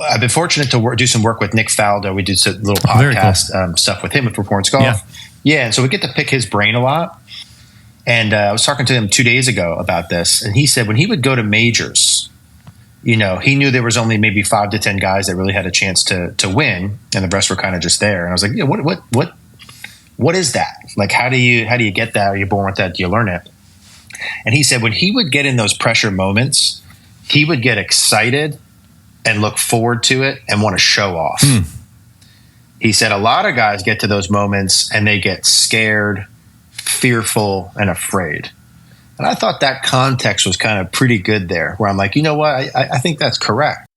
I've been fortunate to do some work with Nick Faldo. We did some little podcast stuff with him with Performance Golf. Yeah. And so we get to pick his brain a lot. And I was talking to him 2 days ago about this. And he said when he would go to majors, he knew there was only maybe 5 to 10 guys that really had a chance to win. And the rest were kind of just there. And I was like, what is that? Like, how do you get that? Are you born with that? Do you learn it? And he said when he would get in those pressure moments, he would get excited and look forward to it and want to show off. He said a lot of guys get to those moments and they get scared, fearful, and afraid. And I thought that context was kind of pretty good there, where I'm like, you know what? I think that's correct.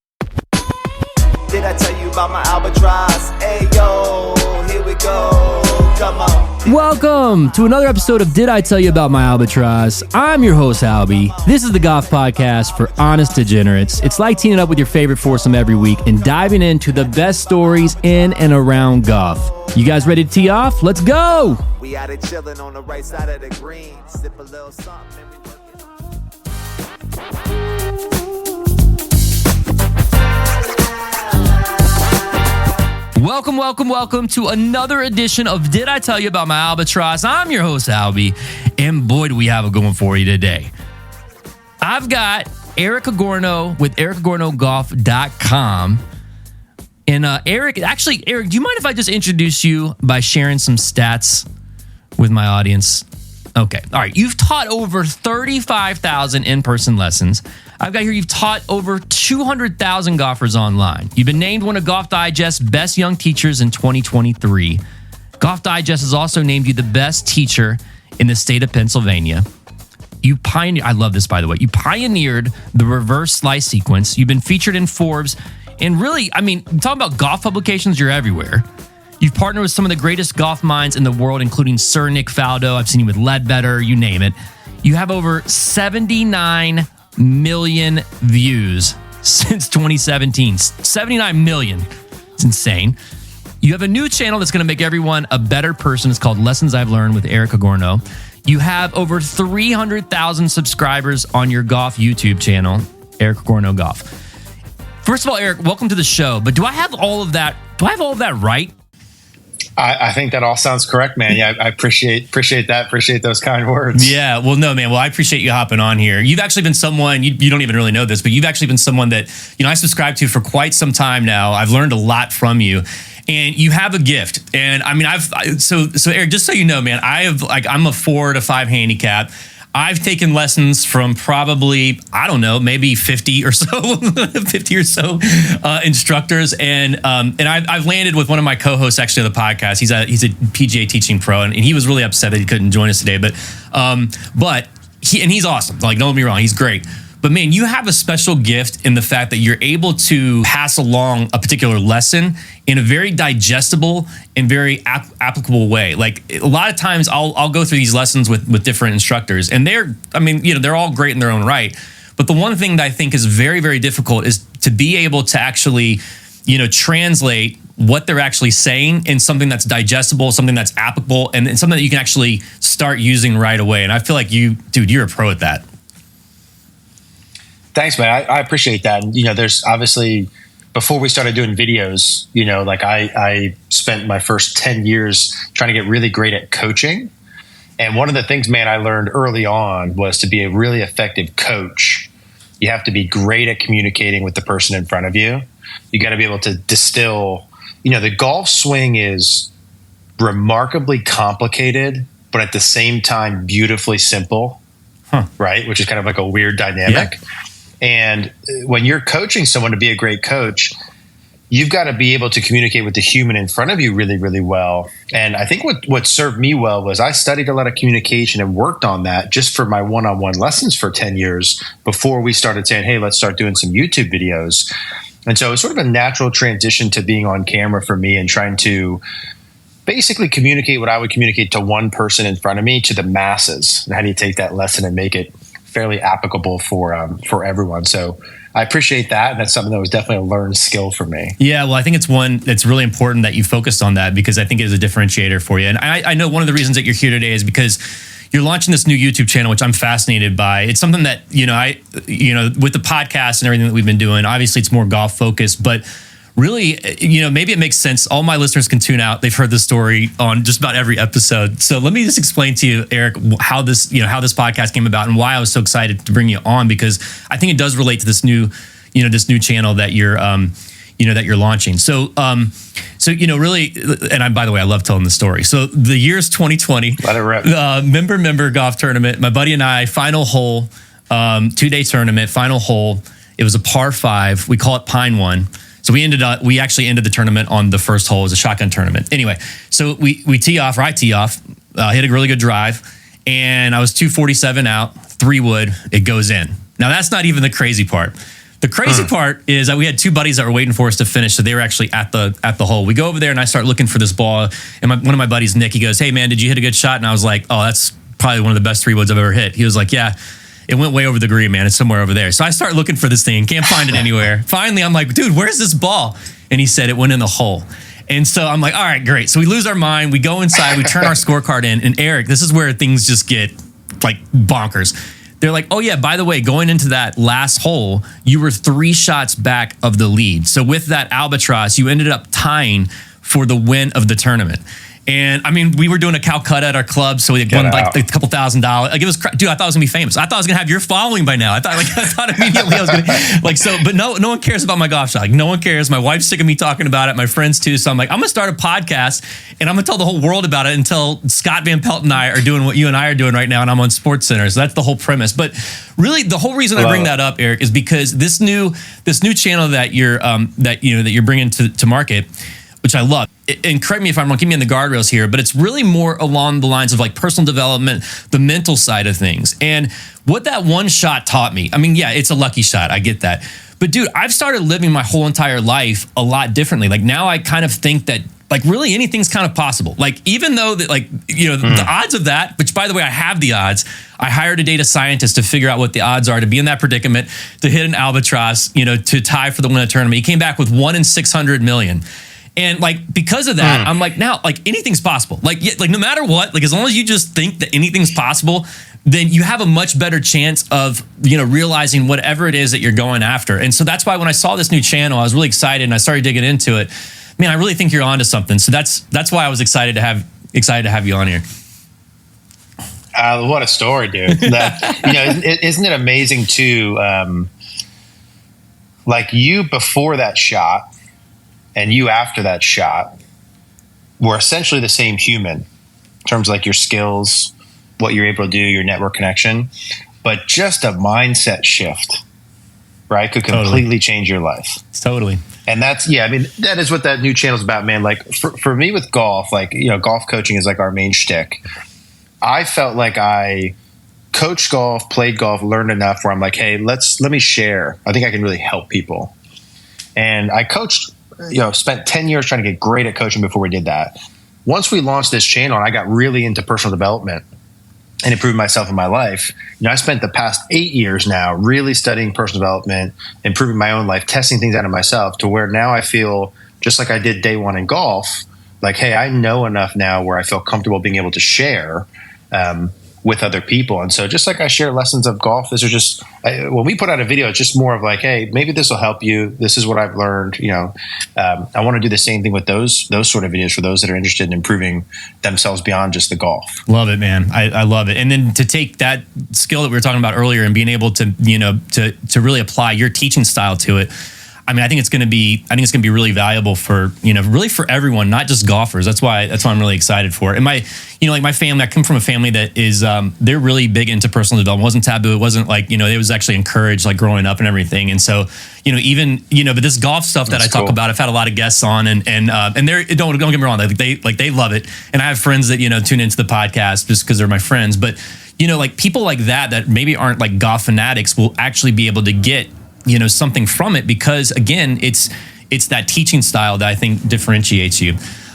Did I tell you about my Albatross? Hey, yo, here we go. Come on. Welcome to another episode of Did I Tell You About My Albatross? I'm your host, Albi. This is the golf podcast for honest degenerates. It's like teaming up with your favorite foursome every week and diving into the best stories in and around golf. You guys ready to tee off? Let's go! We out of chilling on the right side of the green. Sip a little something and we work it. Welcome to another edition of Did I Tell You About My Albatross? I'm your host, Albi, and boy, do we have it going for you today. I've got Eric Cogorno with ericagornogolf.com. And Eric, do you mind if I just introduce you by sharing some stats with my audience? Okay. All right. You've taught over 35,000 in-person lessons. I've got here you've taught over 200,000 golfers online. You've been named one of Golf Digest's best young teachers in 2023. Golf Digest has also named you the best teacher in the state of Pennsylvania. I love this, by the way. You pioneered the reverse slice sequence. You've been featured in Forbes. And really, talking about golf publications, you're everywhere. You've partnered with some of the greatest golf minds in the world, including Sir Nick Faldo. I've seen you with Ledbetter, you name it. You have over 79 million views since 2017. 79 million. It's insane. You have a new channel that's going to make everyone a better person. It's called Lessons I've Learned with Eric Cogorno. You have over 300,000 subscribers on your golf YouTube channel, Eric Cogorno Golf. First of all, Eric, welcome to the show. But do I have all of that right? I think that all sounds correct, man. Yeah, I appreciate that. Appreciate those kind words. Yeah, well, no, man. Well, I appreciate you hopping on here. You've actually been someone, you don't even really know this, but you've actually been someone that, I subscribe to for quite some time now. I've learned a lot from you. And you have a gift. And so Eric, just so you know, man, I'm a 4 to 5 handicap. I've taken lessons from probably, maybe 50 or so instructors. And I've landed with one of my co-hosts actually on the podcast. He's a PGA teaching pro, and he was really upset that he couldn't join us today. But he's awesome. Like, don't get me wrong, he's great. But man, you have a special gift in the fact that you're able to pass along a particular lesson in a very digestible and very applicable way. Like, a lot of times I'll go through these lessons with different instructors, and they're all great in their own right. But the one thing that I think is very, very difficult is to be able to actually, translate what they're actually saying in something that's digestible, something that's applicable, and something that you can actually start using right away. And I feel like you're a pro at that. Thanks, man. I appreciate that. And, there's obviously, before we started doing videos, I spent my first 10 years trying to get really great at coaching. And one of the things, man, I learned early on was to be a really effective coach. You have to be great at communicating with the person in front of you. You got to be able to distill, the golf swing is remarkably complicated, but at the same time, beautifully simple, right? Which is kind of like a weird dynamic. Yeah. And when you're coaching someone to be a great coach, you've got to be able to communicate with the human in front of you really, really well. And I think what served me well was I studied a lot of communication and worked on that just for my one-on-one lessons for 10 years before we started saying, hey, let's start doing some YouTube videos. And so it's sort of a natural transition to being on camera for me and trying to basically communicate what I would communicate to one person in front of me to the masses. And how do you take that lesson and make it fairly applicable for everyone? So I appreciate that. And that's something that was definitely a learned skill for me. Yeah, well, I think it's one that's really important that you focused on that, because I think it is a differentiator for you. And I know one of the reasons that you're here today is because, you're launching this new YouTube channel, which I'm fascinated by. It's something that, with the podcast and everything that we've been doing, obviously it's more golf focused, but really, maybe it makes sense. All my listeners can tune out. They've heard this story on just about every episode. So let me just explain to you, Eric, how this podcast came about and why I was so excited to bring you on, because I think it does relate to this new channel that you're, that you're launching. So really, and by the way, I love telling the story. So the year's 2020. Let it rip. Member golf tournament. My buddy and I, final hole, 2-day tournament, final hole. It was a par 5. We call it Pine One. So we actually ended the tournament on the first hole. It was a shotgun tournament. Anyway, so we tee off, or I tee off, hit a really good drive, and I was 247 out, 3 wood, it goes in. Now that's not even the crazy part. The crazy part is that we had 2 buddies that were waiting for us to finish, so they were actually at the hole. We go over there and I start looking for this ball, and one of my buddies, Nick, he goes, "Hey man, did you hit a good shot?" And I was like, "Oh, that's probably one of the best 3 woods I've ever hit." He was like, "Yeah, it went way over the green, man. It's somewhere over there." So I start looking for this thing, can't find it anywhere. Finally, I'm like, "Dude, where's this ball?" And he said it went in the hole. And so I'm like, all right, great. So we lose our mind. We go inside. We turn our scorecard in. And Eric, this is where things just get like bonkers. They're like, "Oh yeah, by the way, going into that last hole, you were 3 shots back of the lead. So with that Albatross, you ended up tying for the win of the tournament." And I mean, we were doing a Calcutta at our club, so we had won like a couple $1,000. Like it was, dude, I thought I was gonna be famous. I thought I was gonna have your following by now. I thought immediately I was gonna but no one cares about my golf shot. Like no one cares. My wife's sick of me talking about it. My friends too. So I'm like, I'm gonna start a podcast and I'm gonna tell the whole world about it until Scott Van Pelt and I are doing what you and I are doing right now, and I'm on Sports Center. So that's the whole premise. But really, the whole reason I bring that up, Eric, is because this new channel that you're bringing to market, which I love. And correct me if I'm wrong, keep me in the guardrails here, but it's really more along the lines of like personal development, the mental side of things. And what that one shot taught me, I mean, yeah, it's a lucky shot. I get that. But dude, I've started living my whole entire life a lot differently. Like now I kind of think that like really anything's kind of possible. Like even though that the odds of that, which by the way, I have the odds. I hired a data scientist to figure out what the odds are to be in that predicament, to hit an Albatross, to tie for the win of the tournament. He came back with 1 in 600 million. And like because of that, I'm like, now like anything's possible. Like no matter what, like as long as you just think that anything's possible, then you have a much better chance of realizing whatever it is that you're going after. And so that's why when I saw this new channel, I was really excited and I started digging into it. Man, I really think you're onto something. So that's why I was excited to have you on here. What a story, dude! Isn't it amazing too? Like you before that shot. And you after that shot were essentially the same human in terms of like your skills, what you're able to do, your network connection, but just a mindset shift, right? Could completely change your life. Totally. And that is what that new channel is about, man. Like for me with golf, like, golf coaching is like our main shtick. I felt like I coached golf, played golf, learned enough where I'm like, hey, let me share. I think I can really help people. And I coached, spent 10 years trying to get great at coaching before we did that. Once we launched this channel and I got really into personal development and improving myself in my life, I spent the past 8 years now really studying personal development, improving my own life, testing things out of myself to where now I feel just like I did day one in golf, like, hey, I know enough now where I feel comfortable being able to share with other people. And so just like I share lessons of golf, this is just when we put out a video, it's just more of like, hey, maybe this will help you. This is what I've learned. I want to do the same thing with those sort of videos for those that are interested in improving themselves beyond just the golf. Love it, man. I love it. And then to take that skill that we were talking about earlier and being able to, to really apply your teaching style to it. I mean, I think it's going to be really valuable for, really for everyone, not just golfers. That's why I'm really excited for it. And my family, I come from a family that is, they're really big into personal development. It wasn't taboo. It wasn't like, it was actually encouraged like growing up and everything. And so, but this golf stuff that I talk about, I've had a lot of guests on and they're, don't get me wrong. They love it. And I have friends that, tune into the podcast just because they're my friends. But, like people like that maybe aren't like golf fanatics will actually be able to get, something from it because again, it's that teaching style that I think differentiates you.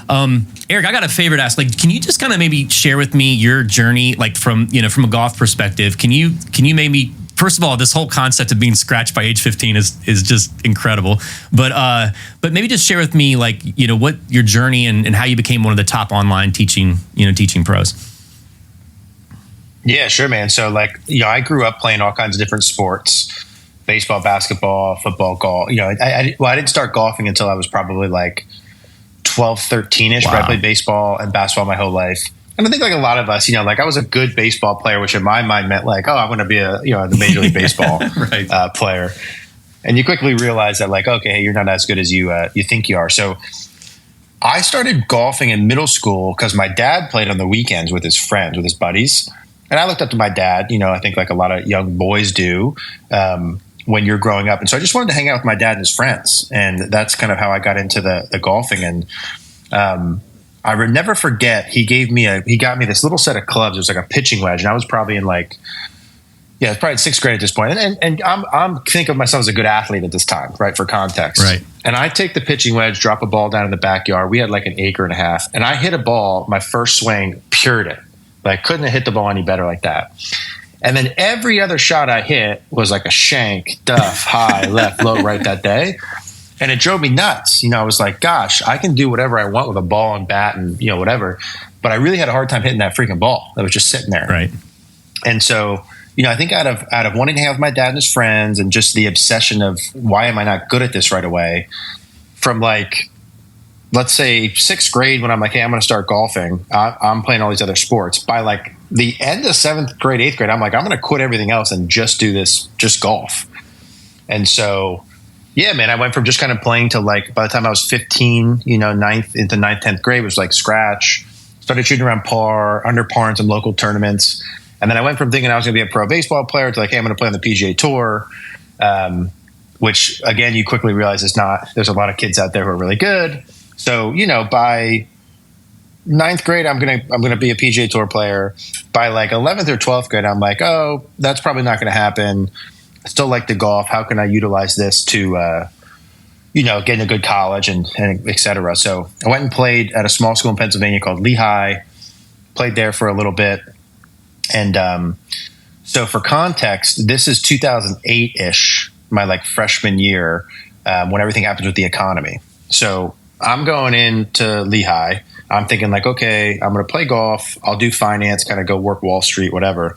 Eric, I got a favor to ask. Like, can you just kind of maybe share with me your journey, like from a golf perspective? Can you maybe, first of all, this whole concept of being scratched by age 15 is just incredible. But maybe just share with me, like, what your journey and how you became one of the top online teaching pros. Yeah, sure, man. So like, I grew up playing all kinds of different sports, baseball, basketball, football, golf. I didn't start golfing until I was probably like 12, 13-ish, but I played baseball and basketball my whole life. And I think like a lot of us, like I was a good baseball player, which in my mind meant like, oh, I'm going to be the Major League Baseball player. And you quickly realize that like, okay, hey, you're not as good as you think you are. So I started golfing in middle school because my dad played on the weekends with his friends, with his buddies. And I looked up to my dad, I think like a lot of young boys do when you're growing up. And so I just wanted to hang out with my dad and his friends. And that's kind of how I got into the golfing. And I would never forget, he got me this little set of clubs. It was like a pitching wedge. And I was probably in like, it's probably in sixth grade at this point. And I'm think of myself as a good athlete at this time, right? For context. Right. And I take the pitching wedge, drop a ball down in the backyard. We had like an acre and a half. And I hit a ball, my first swing, pured it. Like couldn't have hit the ball any better like that. And then every other shot I hit was like a shank, duff, high, left, low, right that day. And it drove me nuts. I was like, gosh, I can do whatever I want with a ball and bat and, whatever. But I really had a hard time hitting that freaking ball that was just sitting there. Right. And so, I think out of wanting to hang out with my dad and his friends and just the obsession of why am I not good at this right away, from like, let's say sixth grade when I'm like, hey, I'm going to start golfing. I'm playing all these other sports. By like the end of seventh grade, eighth grade, I'm like, I'm going to quit everything else and just do this, just golf. And so, yeah, man, I went from just kind of playing to like, by the time I was 15, ninth, 10th grade was like scratch, started shooting around par, under par in some local tournaments. And then I went from thinking I was going to be a pro baseball player to like, hey, I'm going to play on the PGA Tour, which again, you quickly realize it's not, there's a lot of kids out there who are really good. So, by ninth grade, I'm gonna be a PGA Tour player. By like 11th or 12th grade, I'm like, oh, that's probably not going to happen. I still like to golf. How can I utilize this to, get in a good college and et cetera? So I went and played at a small school in Pennsylvania called Lehigh. Played there for a little bit, and so for context, this is 2008-ish, my like freshman year, when everything happens with the economy. So I'm going into Lehigh. I'm thinking like, okay, I'm going to play golf. I'll do finance, kind of go work Wall Street, whatever.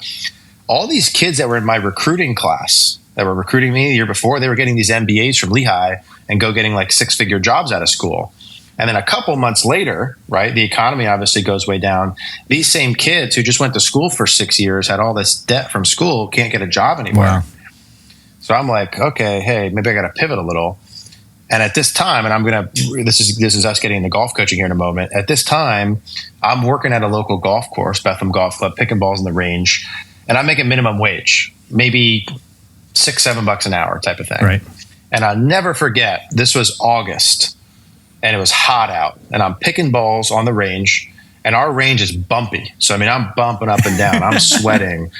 All these kids that were in my recruiting class that were recruiting me the year before, they were getting these MBAs from Lehigh and getting like six-figure jobs out of school. And then a couple months later, right, the economy obviously goes way down. These same kids who just went to school for 6 years, had all this debt from school, can't get a job anymore. Wow. So I'm like, okay, hey, maybe I got to pivot a little. And at this time, and this is us getting into golf coaching here in a moment. At this time, I'm working at a local golf course, Bethlehem Golf Club, picking balls in the range, and I'm making minimum wage, maybe $6-7 an hour type of thing. Right. And I'll never forget, this was August, and it was hot out, and I'm picking balls on the range, and our range is bumpy. So, I'm bumping up and down. I'm sweating.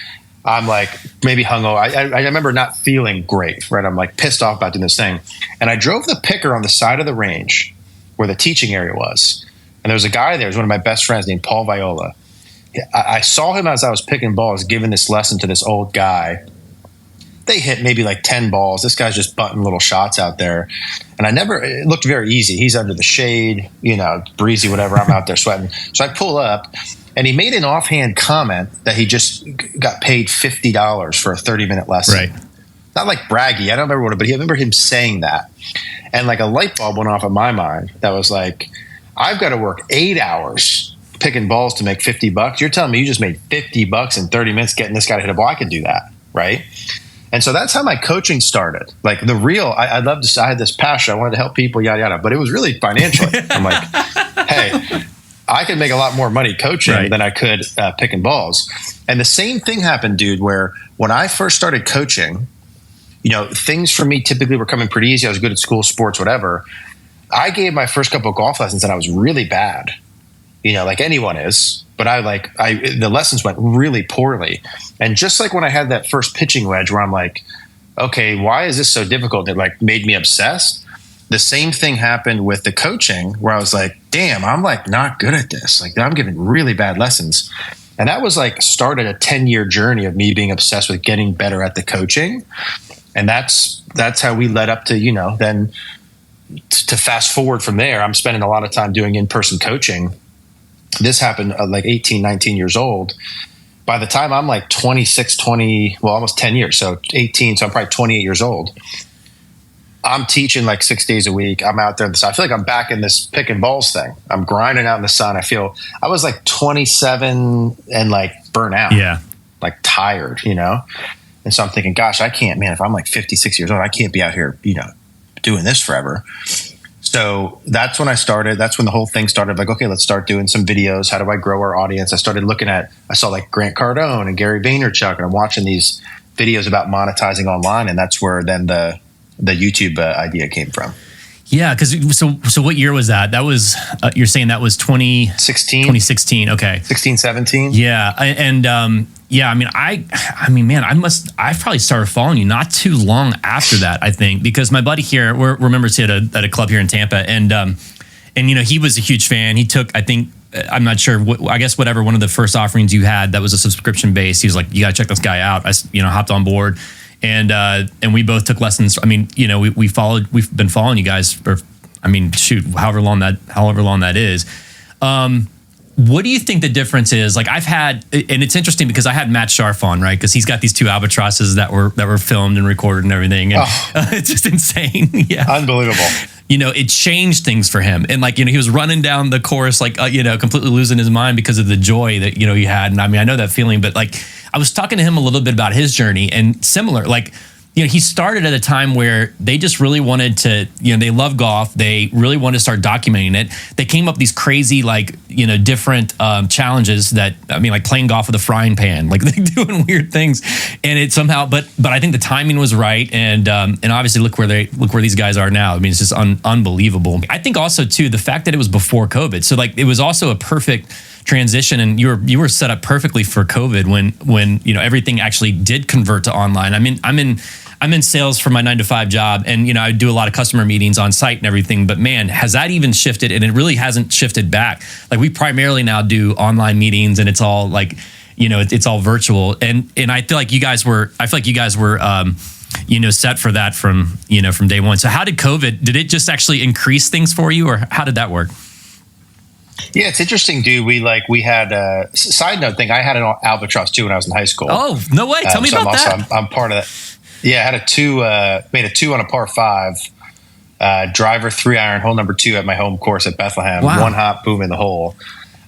I'm like maybe hungover. I remember not feeling great, right? I'm like pissed off about doing this thing. And I drove the picker on the side of the range where the teaching area was. And there was a guy there, he was one of my best friends named Paul Viola. I saw him as I was picking balls, giving this lesson to this old guy. They hit maybe like 10 balls. This guy's just butting little shots out there. And it looked very easy. He's under the shade, breezy, whatever. I'm out there sweating. So I pull up. And he made an offhand comment that he just got paid $50 for a 30-minute lesson. Right. Not like braggy. I don't remember but I remember him saying that. And like a light bulb went off in my mind that was like, I've got to work 8 hours picking balls to make $50. You're telling me you just made $50 in 30 minutes getting this guy to hit a ball? I could do that, right? And so that's how my coaching started. Like I loved this. I had this passion. I wanted to help people, yada, yada. But it was really financially. I'm like, hey, I could make a lot more money coaching than I could picking balls. And the same thing happened, dude, where when I first started coaching, things for me typically were coming pretty easy. I was good at school, sports, whatever. I gave my first couple of golf lessons and I was really bad, like anyone is. But the lessons went really poorly. And just like when I had that first pitching wedge where I'm like, okay, why is this so difficult? It like made me obsessed. The same thing happened with the coaching where I was like, damn, I'm like not good at this. Like I'm giving really bad lessons. And that was like started a 10-year journey of me being obsessed with getting better at the coaching. And that's how we led up to, then to fast forward from there, I'm spending a lot of time doing in-person coaching. This happened like 18, 19 years old. by the time I'm like 26, 20, well, almost 10 years. So 18. So I'm probably 28 years old. I'm teaching like 6 days a week. I'm out there in the sun. I feel like I'm back in this pick and balls thing. I'm grinding out in the sun. I was like 27 and like burnt out. Yeah. Like tired, And so I'm thinking, gosh, I can't, man, if I'm like 56 years old, I can't be out here, doing this forever. So that's when I started. That's when the whole thing started. Like, okay, let's start doing some videos. How do I grow our audience? I started I saw like Grant Cardone and Gary Vaynerchuk, and I'm watching these videos about monetizing online. And that's where then the YouTube idea came from. Yeah. So what year was that? That was, you're saying that was 2016. Okay. 16, 17. Yeah. Yeah, I mean, man, I probably started following you not too long after that, I think, because my buddy here, we're members here at a club here in Tampa, and he was a huge fan. He took, I think, I'm not sure, I guess whatever one of the first offerings you had that was a subscription base. He was like, you got to check this guy out. I, hopped on board, and we both took lessons. I mean, we've been following you guys for, however long that is. What do you think the difference is? Like and it's interesting because I had Matt Sharf on, right? Because he's got these 2 albatrosses that were filmed and recorded and everything. And it's just insane. Yeah. Unbelievable. It changed things for him. And he was running down the chorus, completely losing his mind because of the joy that, he had. And I know that feeling, but I was talking to him a little bit about his journey, and similar, he started at a time where they just really wanted to, they love golf. They really wanted to start documenting it. They came up with these crazy, different challenges that, like playing golf with a frying pan, like doing weird things. And it somehow, but I think the timing was right. And obviously look where these guys are now. It's just unbelievable. I think also too, the fact that it was before COVID. So it was also a perfect transition, and you were set up perfectly for COVID when everything actually did convert to online. I'm in sales for my 9-to-5 job, and I do a lot of customer meetings on site and everything. But man, has that even shifted? And it really hasn't shifted back. We primarily now do online meetings, and it's all it's all virtual. And I feel like you guys were set for that from day one. So how did COVID? Did it just actually increase things for you, or how did that work? Yeah, it's interesting, dude. We had a side note thing. I had an Albatross too when I was in high school. Oh, no way! Tell me about that. I'm part of that. Yeah, I had made a 2 on a par 5, driver 3-iron, hole number 2 at my home course at Bethlehem. Wow. 1 hop, boom in the hole.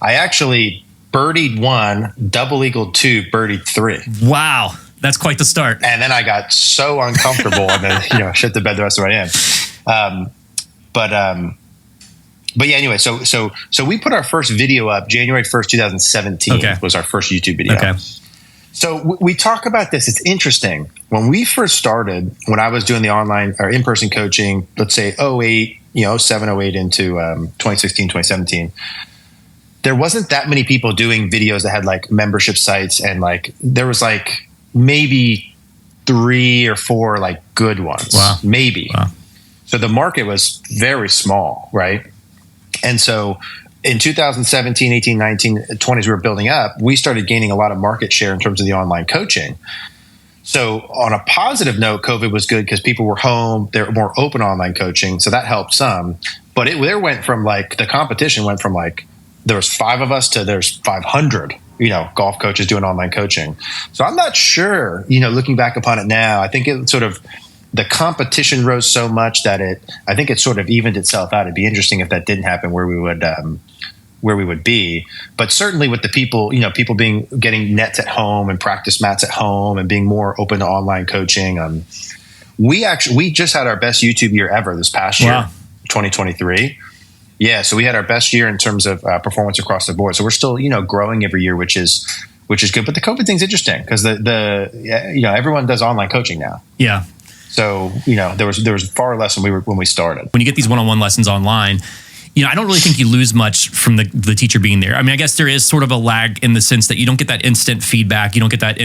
I actually birdied 1, double eagled 2, birdied 3. Wow, that's quite the start. And then I got so uncomfortable, and then shit the bed the rest of the way in. But yeah, anyway, so we put our first video up January 1st, 2017. Okay. Was our first YouTube video. Okay. So we talk about this. It's interesting. When we first started, when I was doing the online or in-person coaching, let's say 08, 07, 08 into 2016, 2017, there wasn't that many people doing videos that had membership sites, and there was maybe 3 or 4 good ones. Wow. Maybe. Wow. So the market was very small, right? And so in 2017, 18, 19, 20s, we were building up. We started gaining a lot of market share in terms of the online coaching. So on a positive note, COVID was good because people were home. They were more open online coaching. So that helped some. But there went from the competition went from there was 5 of us to there's 500, golf coaches doing online coaching. So I'm not sure, looking back upon it now, I think it sort of, the competition rose so much that I think it sort of evened itself out. It'd be interesting if that didn't happen, where we would be. But certainly with the people, people getting nets at home and practice mats at home and being more open to online coaching. We just had our best YouTube year ever this past year, 2023. Yeah. So we had our best year in terms of performance across the board. So we're still, growing every year, which is good. But the COVID thing's interesting because everyone does online coaching now. Yeah. So, there was far less when we started. When you get these one-on-one lessons online, I don't really think you lose much from the teacher being there. I guess there is sort of a lag in the sense that you don't get that instant feedback. You don't get that,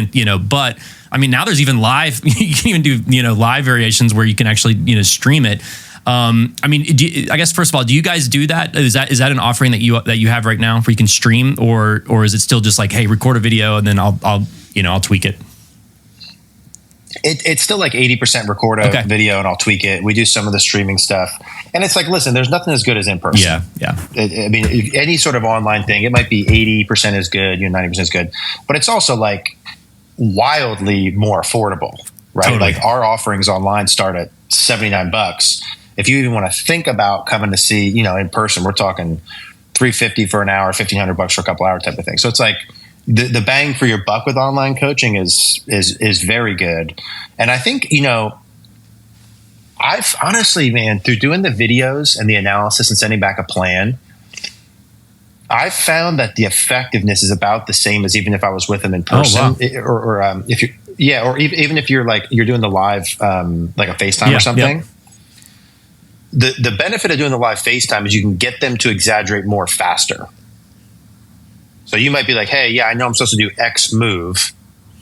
but now there's even live, you can even do, live variations where you can actually, stream it. I guess first of all, do you guys do that? Is that an offering that you have right now where you can stream, or is it still just hey, record a video and then I'll tweak it? It's still like 80% record a video and I'll tweak it. We do some of the streaming stuff. And it's like, listen, there's nothing as good as in person. Yeah. I mean, any sort of online thing, it might be 80% is good, 90% is good. But it's also like wildly more affordable, right? Totally. Like our offerings online start at $79. If you even want to think about coming to see, in person, we're talking $350 for an hour, $1,500 for a couple hours type of thing. So it's like, the bang for your buck with online coaching is very good. And I think, I've honestly, man, through doing the videos and the analysis and sending back a plan, I've found that the effectiveness is about the same as even if I was with them in person. Oh, or if you're, or even if you're doing the live, like a FaceTime or something. The benefit of doing the live FaceTime is you can get them to exaggerate more faster. So you might be like, hey, I know I'm supposed to do X move,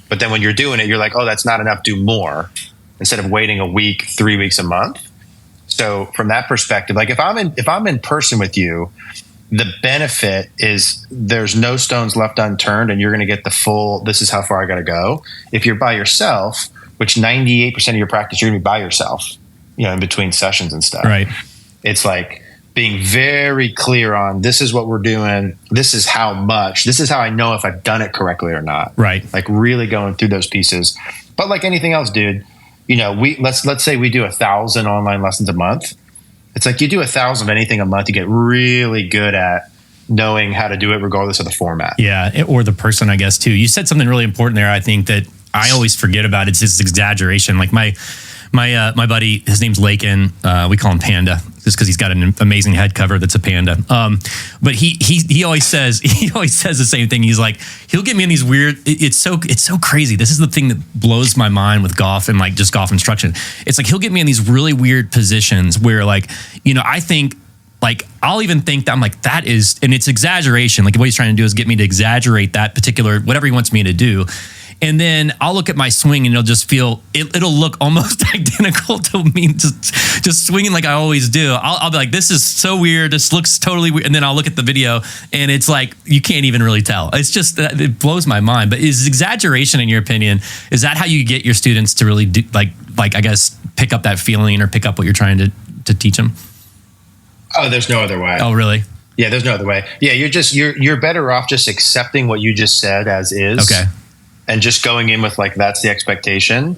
but then when you're doing it, you're like, oh, that's not enough, do more, instead of waiting a week, 3 weeks, a month. So from that perspective, like if I'm in person with you, the benefit is there's no stones left unturned and you're going to get the full, this is how far I got to go. If you're by yourself, which 98% of your practice, you're going to be by yourself, in between sessions and stuff. Right. It's like being very clear on this is what we're doing. This is how much. This is how I know if I've done it correctly or not. Right. Like really going through those pieces. But like anything else, dude, let's say we do 1,000 online lessons a month. It's like you do 1,000 of anything a month, you get really good at knowing how to do it regardless of the format. Yeah, or the person, I guess, too. You said something really important there, I think, that I always forget about. It's this exaggeration. Like my buddy, his name's Lakin. We call him Panda just because he's got an amazing head cover that's a panda. But he always says the same thing. He's like, he'll get me in these weird. It's so crazy. This is the thing that blows my mind with golf and like just golf instruction. It's like he'll get me in these really weird positions where like, I think. Like, I'll even think that I'm like, that is, and it's exaggeration. Like what he's trying to do is get me to exaggerate that particular, whatever he wants me to do. And then I'll look at my swing and it'll just feel, it'll look almost identical to me just swinging like I always do. I'll be like, this is so weird. This looks totally weird. And then I'll look at the video and it's like, you can't even really tell. It's just, it blows my mind. But is exaggeration, in your opinion, is that how you get your students to really do, like I guess, pick up that feeling or pick up what you're trying to teach them? Oh, there's no other way. Oh, really? Yeah, there's no other way. Yeah, you're better off just accepting what you just said as is. Okay. And just going in with like, that's the expectation.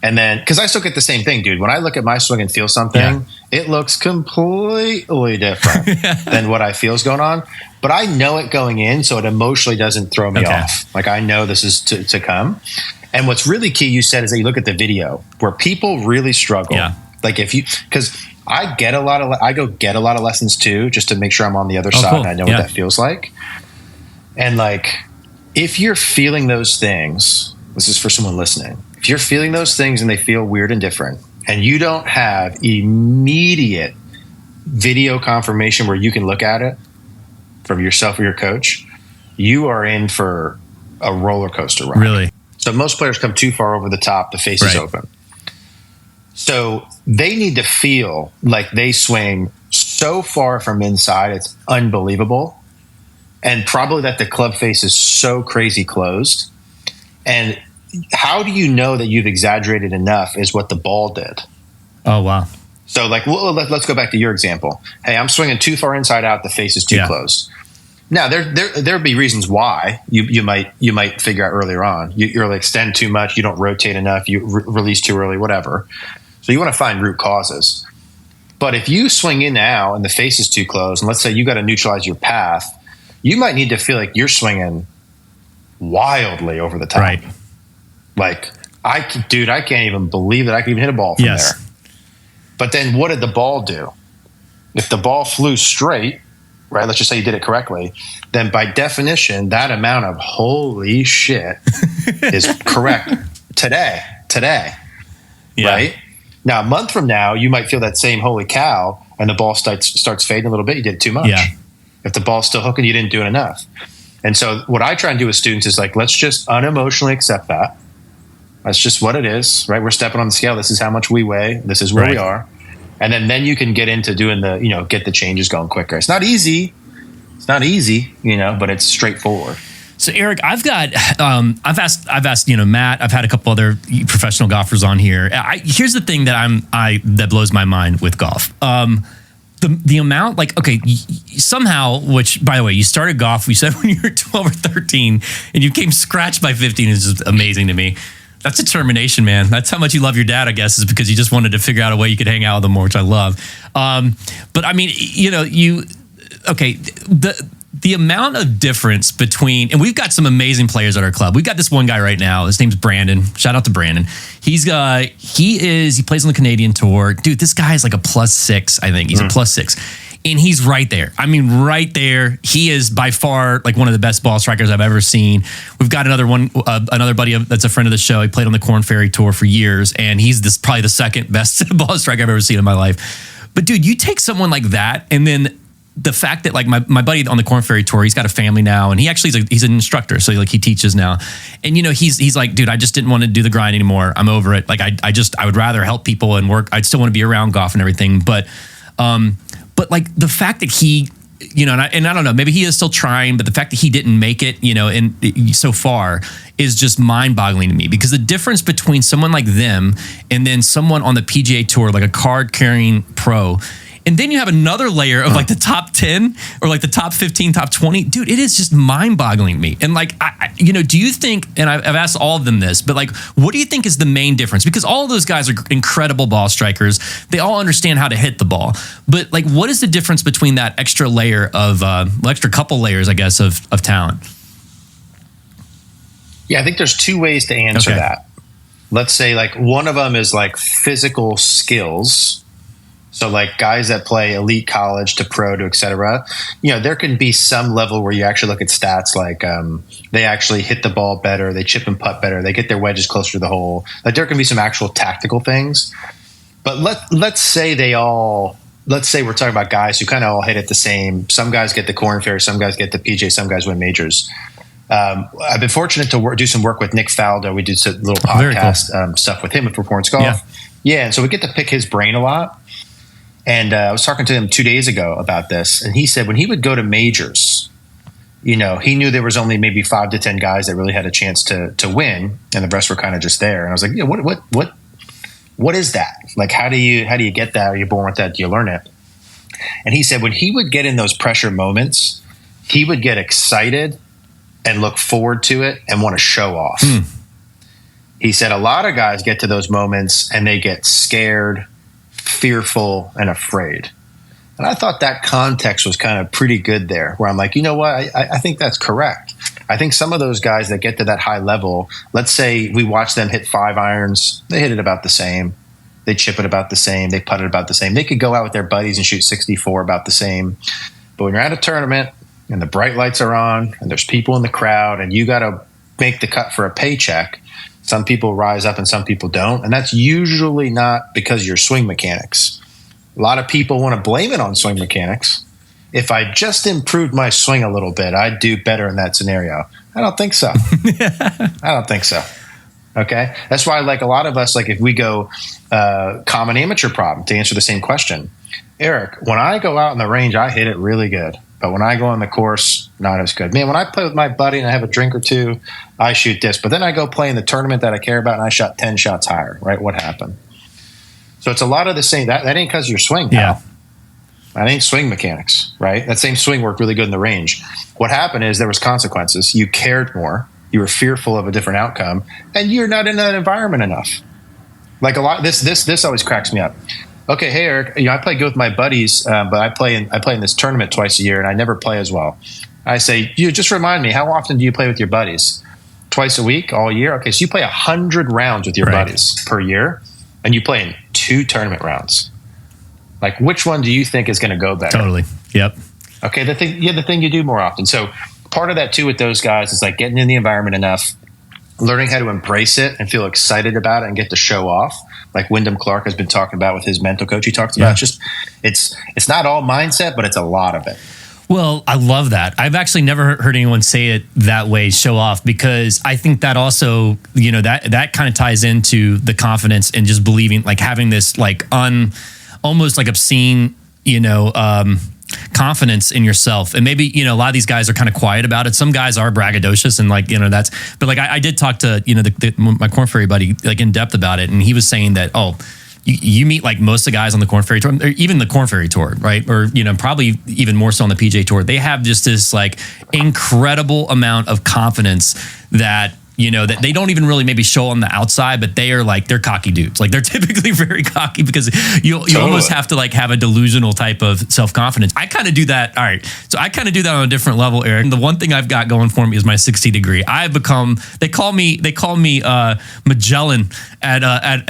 And then, because I still get the same thing, dude. When I look at my swing and feel something, it looks completely different than what I feel is going on. But I know it going in, so it emotionally doesn't throw me off. Like I know this is to come. And what's really key, you said, is that you look at the video where people really struggle. Yeah. Like because I go get a lot of lessons too, just to make sure I'm on the other side cool. and I know what that feels like. And like, if you're feeling those things, this is for someone listening. If you're feeling those things and they feel weird and different, and you don't have immediate video confirmation where you can look at it from yourself or your coach, you are in for a roller coaster ride. Really? So most players come too far over the top, the face is open. So they need to feel like they swing so far from inside, it's unbelievable. And probably that the club face is so crazy closed. And how do you know that you've exaggerated enough is what the ball did. Oh, wow. So like, let's go back to your example. Hey, I'm swinging too far inside out. The face is too closed. Now there'll be reasons why you might figure out earlier on. You're like extend too much. You don't rotate enough. You release too early, whatever. So you want to find root causes. But if you swing in now and the face is too close, and let's say you got to neutralize your path, you might need to feel like you're swinging wildly over the top. Right. Like, I can't even believe that I can even hit a ball from there. But then what did the ball do? If the ball flew straight, right, let's just say you did it correctly, then by definition, that amount of holy shit is correct today, right? Now, a month from now, you might feel that same holy cow and the ball starts fading a little bit. You did too much. Yeah. If the ball's still hooking, you didn't do it enough. And so what I try and do with students is like, let's just unemotionally accept that. That's just what it is, right? We're stepping on the scale. This is how much we weigh. This is where we are. And then you can get into doing get the changes going quicker. It's not easy, but it's straightforward. So Eric, I've asked Matt. I've had a couple other professional golfers on here. Here's the thing that blows my mind with golf. The amount, like, okay, somehow, which by the way, you started golf. You said when you were 12 or 13, and you came scratched by 15 is just amazing to me. That's determination, man. That's how much you love your dad, I guess, is because you just wanted to figure out a way you could hang out with him more, which I love. But I mean, the amount of difference between, and we've got some amazing players at our club. We've got this one guy right now. His name's Brandon. Shout out to Brandon. He plays on the Canadian tour. Dude, this guy is like a +6, I think. He's a +6. And he's right there. I mean, right there. He is by far like one of the best ball strikers I've ever seen. We've got another buddy that's a friend of the show. He played on the Korn Ferry tour for years, and he's probably the second best ball striker I've ever seen in my life. But dude, you take someone like that, and then the fact that like my buddy on the Korn Ferry tour, he's got a family now, and he's an instructor, so he teaches now. And he's like, dude, I just didn't want to do the grind anymore. I'm over it. Like I would rather help people and work. I'd still want to be around golf and everything, but like the fact that he, and I don't know, maybe he is still trying, but the fact that he didn't make it, and so far is just mind-boggling to me, because the difference between someone like them and then someone on the PGA Tour, like a card-carrying pro, and then you have another layer of like the top 10 or like the top 15, top 20. Dude, it is just mind-boggling to me. And like, do you think, and I've asked all of them this, but like, what do you think is the main difference? Because all of those guys are incredible ball strikers. They all understand how to hit the ball. But like, what is the difference between that extra layer of, extra couple layers, I guess, of talent? Yeah, I think there's two ways to answer that. Let's say like one of them is like physical skills. So like guys that play elite college to pro to et cetera, there can be some level where you actually look at stats like they actually hit the ball better, they chip and putt better, they get their wedges closer to the hole. Like there can be some actual tactical things. But let's say we're talking about guys who kind of all hit it the same. Some guys get the Korn Ferry, some guys get the PJ, some guys win majors. I've been fortunate to do some work with Nick Faldo. We did some little podcast stuff with him at Performance Golf. Yeah, and so we get to pick his brain a lot. And I was talking to him 2 days ago about this, and he said when he would go to majors, he knew there was only maybe 5 to 10 guys that really had a chance to win, and the rest were kind of just there. And I was like, what is that? Like, how do you get that? Are you born with that? Do you learn it? And he said when he would get in those pressure moments, he would get excited and look forward to it and want to show off. He said a lot of guys get to those moments and they get scared, fearful, and afraid. And I thought that context was kind of pretty good there, where I'm like, you know what? I think that's correct. I think some of those guys that get to that high level, let's say we watch them hit 5 irons, they hit it about the same. They chip it about the same. They putt it about the same. They could go out with their buddies and shoot 64 about the same. But when you're at a tournament and the bright lights are on and there's people in the crowd and you got to make the cut for a paycheck, some people rise up and some people don't. And that's usually not because of your swing mechanics. A lot of people want to blame it on swing mechanics. If I just improved my swing a little bit, I'd do better in that scenario. I don't think so. I don't think so. Okay. That's why, like a lot of us, like if we go common amateur problem to answer the same question, Eric, when I go out in the range, I hit it really good. But when I go on the course, not as good. Man, when I play with my buddy and I have a drink or two, I shoot this. But then I go play in the tournament that I care about and I shot 10 shots higher, right? What happened? So it's a lot of the same. That ain't because of your swing, pal. Yeah. That ain't swing mechanics, right? That same swing worked really good in the range. What happened is there was consequences. You cared more. You were fearful of a different outcome. And you're not in that environment enough. Like a lot, this always cracks me up. Okay, hey Eric, I play good with my buddies, but I play in this tournament twice a year, and I never play as well. I say, you just remind me, how often do you play with your buddies? Twice a week, all year? Okay, so you play 100 rounds with your buddies per year, and you play in 2 tournament rounds. Like, which one do you think is going to go better? Totally. Yep. Okay, the thing you do more often. So part of that too with those guys is like getting in the environment enough, learning how to embrace it and feel excited about it and get to show off. Like Wyndham Clark has been talking about with his mental coach. He talks about it's not all mindset, but it's a lot of it. Well, I love that. I've actually never heard anyone say it that way, show off, because I think that also, that kind of ties into the confidence and just believing, like having this like almost like obscene, confidence in yourself. And maybe, a lot of these guys are kind of quiet about it. Some guys are braggadocious and but like I did talk to, my Korn Ferry buddy, like in depth about it. And he was saying that, you meet like most of the guys on the Korn Ferry tour, or even the Korn Ferry tour, right? Or, probably even more so on the PJ tour. They have just this like incredible amount of confidence that, that they don't even really maybe show on the outside, but they are like, they're cocky dudes. Like they're typically very cocky because you almost have to like have a delusional type of self-confidence. I kind of do that. All right. So I kind of do that on a different level, Eric. The one thing I've got going for me is my 60 degree. I've become, they call me Magellan at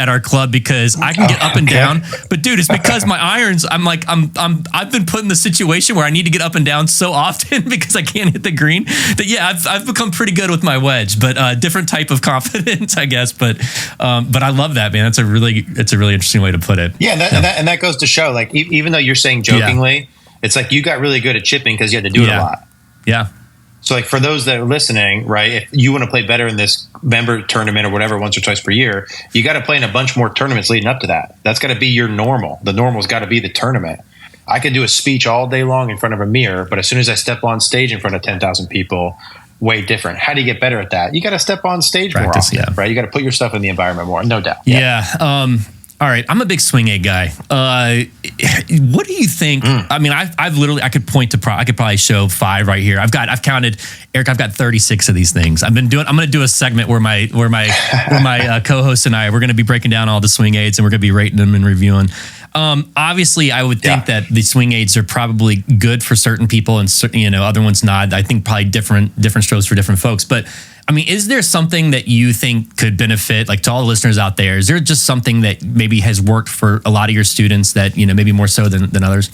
our club because I can get up and down, but dude, it's because my irons, I've been put in the situation where I need to get up and down so often because I can't hit the green that I've become pretty good with my wedge, but different type of confidence, I guess. But I love that, man. It's a really interesting way to put it. Yeah, and that goes to show, like, even though you're saying jokingly, it's like you got really good at chipping because you had to do it a lot. Yeah. So, like, for those that are listening, right, if you want to play better in this member tournament or whatever once or twice per year, you got to play in a bunch more tournaments leading up to that. That's got to be your normal. The normal's got to be the tournament. I could do a speech all day long in front of a mirror, but as soon as I step on stage in front of 10,000 people, way different. How do you get better at that? You got to step on stage more often, right? You got to put yourself in the environment more, no doubt. Yeah. All right. I'm a big swing aid guy. What do you think? I mean, I've literally, I could probably show 5 right here. I've counted, Eric, I've got 36 of these things. I'm going to do a segment where my co-host and we're going to be breaking down all the swing aids and we're going to be rating them and reviewing. Obviously, I would think that the swing aids are probably good for certain people and other ones not. I think probably different strokes for different folks. But I mean, is there something that you think could benefit, like to all the listeners out there? Is there just something that maybe has worked for a lot of your students that maybe more so than others?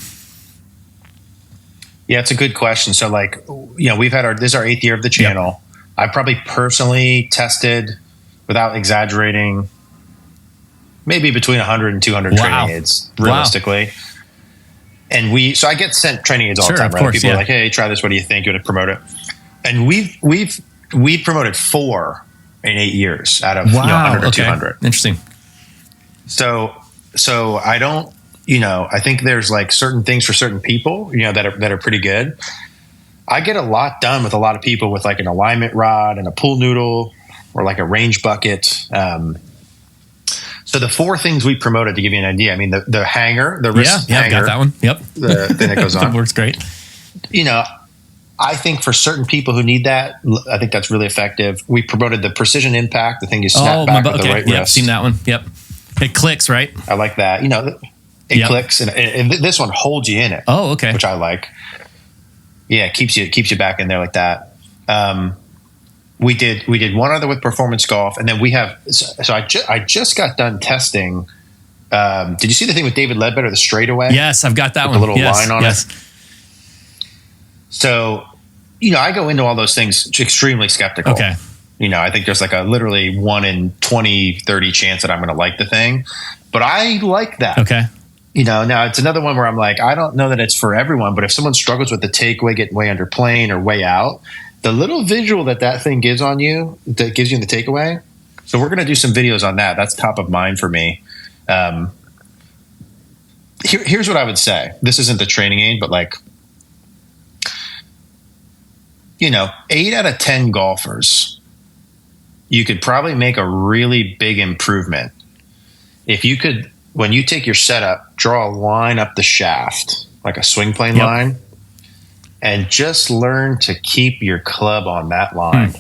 Yeah, it's a good question. So, like, we've had this is our 8th year of the channel. I probably personally tested, without exaggerating, maybe between 100 and 200 training aids, realistically. And so I get sent training aids all the time, right? Course, people are like, hey, try this. What do you think? You want to promote it? And we've promoted 4 in 8 years out of 100 or 200. Interesting. So I don't, I think there's like certain things for certain people, that are pretty good. I get a lot done with a lot of people with like an alignment rod and a pool noodle or like a range bucket. So the 4 things we promoted, to give you an idea, I mean, the hanger, the wrist hanger. Yeah, got that one. Yep. The thing that goes on. That works great. I think for certain people who need that, I think that's really effective. We promoted the precision impact, the thing you snap back with the right wrist. Yep, seen that one. Yep. It clicks, right? I like that. It clicks, and this one holds you in it. Oh, okay. Which I like. Yeah, it keeps you back in there like that. We did one other with performance golf, and then we have. So I just got done testing. Did you see the thing with David Ledbetter, the straightaway? Yes, I've got that one. The little line on it. So, I go into all those things extremely skeptical. Okay. I think there's like a literally 1 in 20, 30 chance that I'm going to like the thing, but I like that. Okay. Now it's another one where I'm like, I don't know that it's for everyone, but if someone struggles with the takeaway, getting way under plane or way out, the little visual that thing gives on you, that gives you in the takeaway. So we're going to do some videos on that. That's top of mind for me. Here's what I would say. This isn't the training aid, but like, 8 out of 10 golfers, you could probably make a really big improvement if you could, when you take your setup, draw a line up the shaft, like a swing plane line, and just learn to keep your club on that line.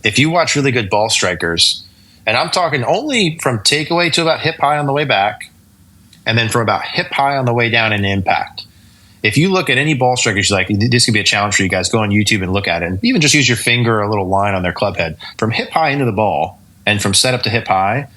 If you watch really good ball strikers, and I'm talking only from takeaway to about hip high on the way back, and then from about hip high on the way down in impact. If you look at any ball strikers, like, this could be a challenge for you guys. Go on YouTube and look at it. And even just use your finger or a little line on their club head. From hip high into the ball and from setup to hip high,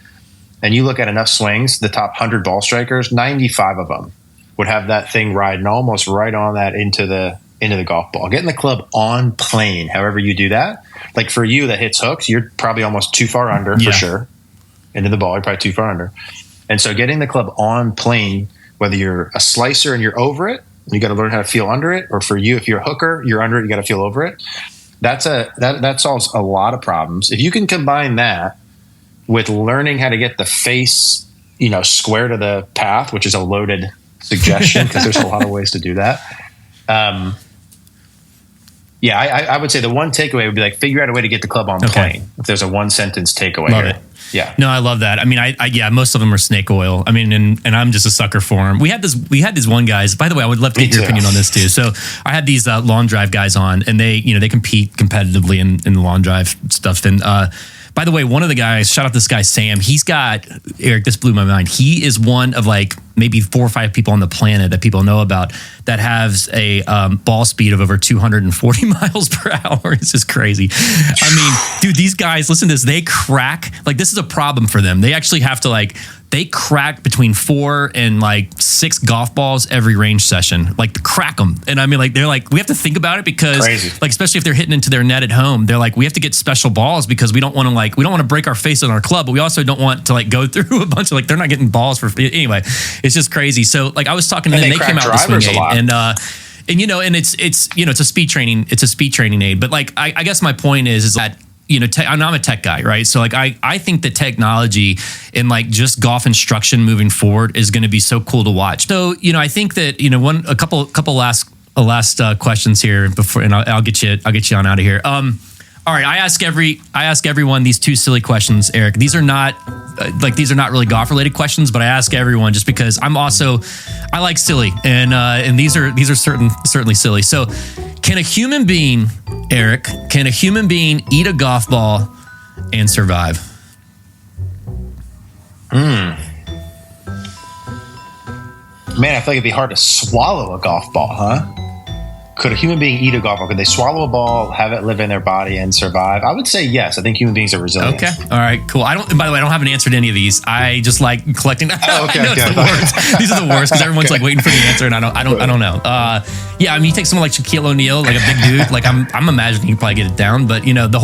and you look at enough swings, the top 100 ball strikers, 95 of them would have that thing riding almost right on that into the golf ball. Getting the club on plane, however you do that. Like for you that hits hooks, you're probably almost too far under for sure. Into the ball, you're probably too far under. And so getting the club on plane, whether you're a slicer and you're over it, you got to learn how to feel under it. Or for you, if you're a hooker, you're under it, you got to feel over it. That solves a lot of problems. If you can combine that with learning how to get the face, square to the path, which is a loaded suggestion because there's a lot of ways to do that. Yeah, I would say the one takeaway would be like figure out a way to get the club on plane. If there's a one sentence takeaway, love here. it. Yeah, no, I love that. I mean, yeah, most of them are snake oil. I mean, and I'm just a sucker for them. We had these one guys. By the way, I would love to get your opinion on this too. So I had these lawn drive guys on, and they compete competitively in the lawn drive stuff. And by the way, one of the guys, shout out this guy Sam. He's got Eric. This blew my mind. He is one of like maybe 4 or 5 people on the planet that people know about that has a ball speed of over 240 miles per hour. It's just crazy. I mean, dude, these guys, listen to this. They crack, like this is a problem for them. They actually have to they crack between 4 and 6 golf balls every range session, crack them. And I mean, they're like, we have to think about it because especially if they're hitting into their net at home, they're like, we have to get special balls because we don't want to we don't want to break our face on our club, but we also don't want to go through a bunch of they're not getting balls for anyway. It's just crazy. So I was talking to them, they came out with swing aid and it's a speed training aid. But I guess my point is that I'm a tech guy, right? So I think that technology and just golf instruction moving forward is going to be so cool to watch. So I think that a couple last questions here before, and I'll get you on out of here. All right, I ask everyone these 2 silly questions, Eric. These are not really golf related questions, but I ask everyone just because I like silly, and these are certainly silly. So, can a human being, Eric, eat a golf ball and survive? Man, I feel like it'd be hard to swallow a golf ball, huh? Could a human being eat a golf ball? Could they swallow a ball, have it live in their body, and survive? I would say yes. I think human beings are resilient. Okay. All right. Cool. By the way, I don't have an answer to any of these. I just like collecting. Oh, okay. The worst. These are the worst because everyone's waiting for the answer, and I don't know. Yeah. I mean, you take someone like Shaquille O'Neal, a big dude. I'm imagining you probably get it down, but the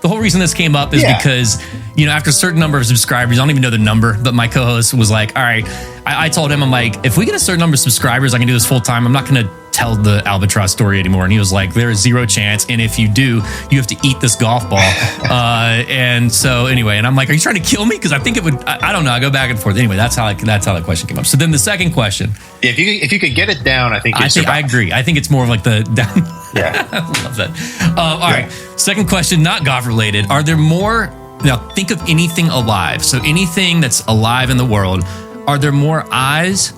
whole reason this came up is because after a certain number of subscribers, I don't even know the number, but my co-host was like, all right. I told him, I'm like, if we get a certain number of subscribers, I can do this full time. I'm not going to tell the Albatross story anymore. And he was like, there is 0 chance. And if you do, you have to eat this golf ball. And so anyway, and I'm like, are you trying to kill me? Because I think it would, I don't know. I go back and forth. Anyway, that's how that question came up. So then the second question. Yeah, if you could get it down, I think I agree. I think it's more of the down. Yeah. I love that. All right. Second question, not golf related. Are there more, now think of anything alive. So anything that's alive in the world. Are there more eyes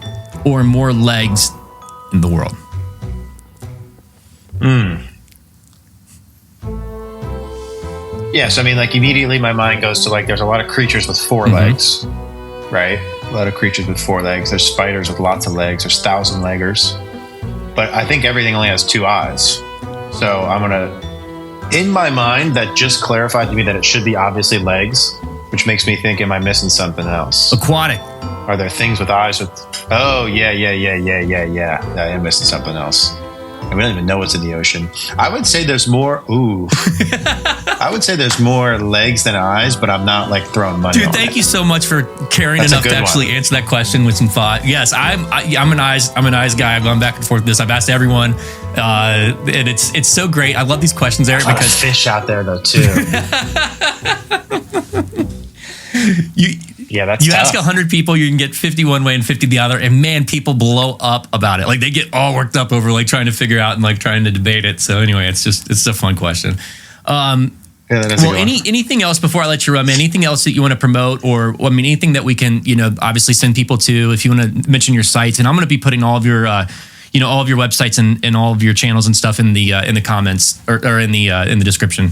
or more legs in the world? Yes, I mean, immediately my mind goes to there's a lot of creatures with 4 legs, right? A lot of creatures with 4 legs. There's spiders with lots of legs. There's 1,000-leggers. But I think everything only has 2 eyes. So I'm going to, in my mind, that just clarified to me that it should be obviously legs, which makes me think, am I missing something else? Aquatic. Are there things with eyes with... Oh, yeah. I am missing something else. And we don't even know what's in the ocean. I would say there's more... Ooh. I would say there's more legs than eyes, but I'm not throwing money on it. Dude, thank you so much for caring enough to actually answer that question with some thought. Yes, I'm an eyes guy. I've gone back and forth with this. I've asked everyone, and it's so great. I love these questions, Eric, because... There's fish out there, though, too. Yeah, that's you tough. ask 100 people, you can get 50 one way and 50 the other, and man, people blow up about it. They get all worked up over trying to figure out and trying to debate it. So anyway, it's a fun question. Anything else before I let you run? Anything else that you want to promote, or anything that we can obviously send people to? If you want to mention your sites, and I'm going to be putting all of your all of your websites and all of your channels and stuff in the comments or in the description.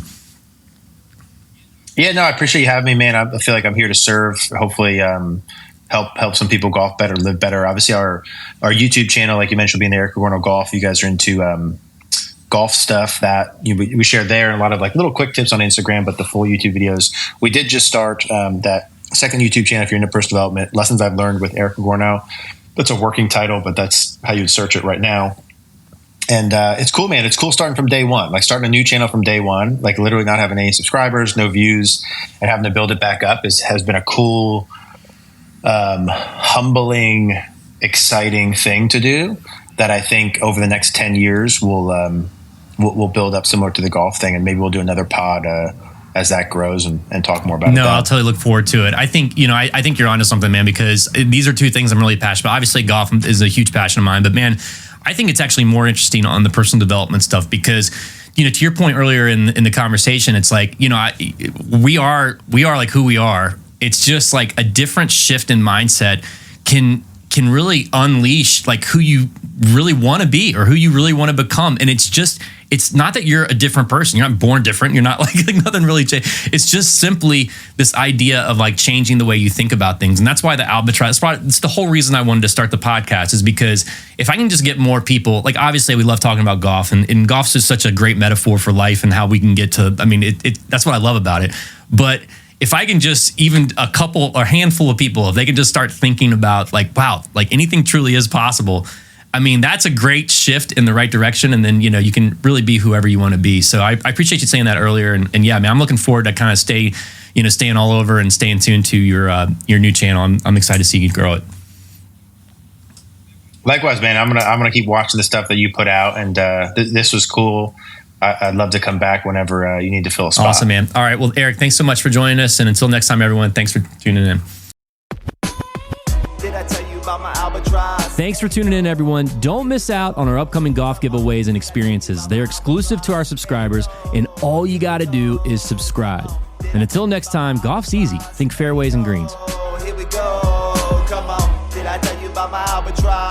Yeah, no, I appreciate you having me, man. I feel like I'm here to serve, hopefully help some people golf better, live better. Obviously, our YouTube channel, like you mentioned, being the Eric Cogorno Golf, you guys are into golf stuff that we share there, and a lot of little quick tips on Instagram, but the full YouTube videos. We did just start that second YouTube channel if you're into personal development, Lessons I've Learned with Eric Cogorno. That's a working title, but that's how you'd search it right now. And it's cool, man. It's cool starting from day one, starting a new channel from day one, literally not having any subscribers, no views, and having to build it back up has been a cool, humbling, exciting thing to do that I think over the next 10 years we'll build up similar to the golf thing, and maybe we'll do another pod as that grows and talk more about it. No, I'll totally look forward to it. I think, I think you're onto something, man, because these are 2 things I'm really passionate about. Obviously, golf is a huge passion of mine, but man, I think it's actually more interesting on the personal development stuff because, you know, to your point earlier in the conversation, it's like, you know, we are like who we are. It's just like a different shift in mindset can really unleash like who you really want to be or who you really want to become. And it's not that you're a different person. You're not born different. You're not like nothing really changed. It's just simply this idea of like changing the way you think about things. And that's why the Albatross, it's the whole reason I wanted to start the podcast, is because if I can just get more people, like obviously we love talking about golf, and golf's just such a great metaphor for life and how we can get to, I mean, that's what I love about it. But if I can just, even a couple or handful of people, if they can just start thinking about like, wow, like anything truly is possible. I mean, that's a great shift in the right direction. And then, you know, you can really be whoever you want to be. So I appreciate you saying that earlier. And yeah, man, I'm looking forward to kind of staying all over and staying tuned to your new channel. I'm excited to see you grow it. Likewise, man. I'm gonna keep watching the stuff that you put out, and this was cool. I'd love to come back whenever you need to fill a spot. Awesome, man. All right. Well, Eric, thanks so much for joining us. And until next time, everyone, thanks for tuning in. Did I tell you about my Albatross? Thanks for tuning in, everyone. Don't miss out on our upcoming golf giveaways and experiences. They're exclusive to our subscribers, and all you got to do is subscribe. And until next time, golf's easy. Think fairways and greens. Oh, here we go. Come on. Did I tell you about my Albatross?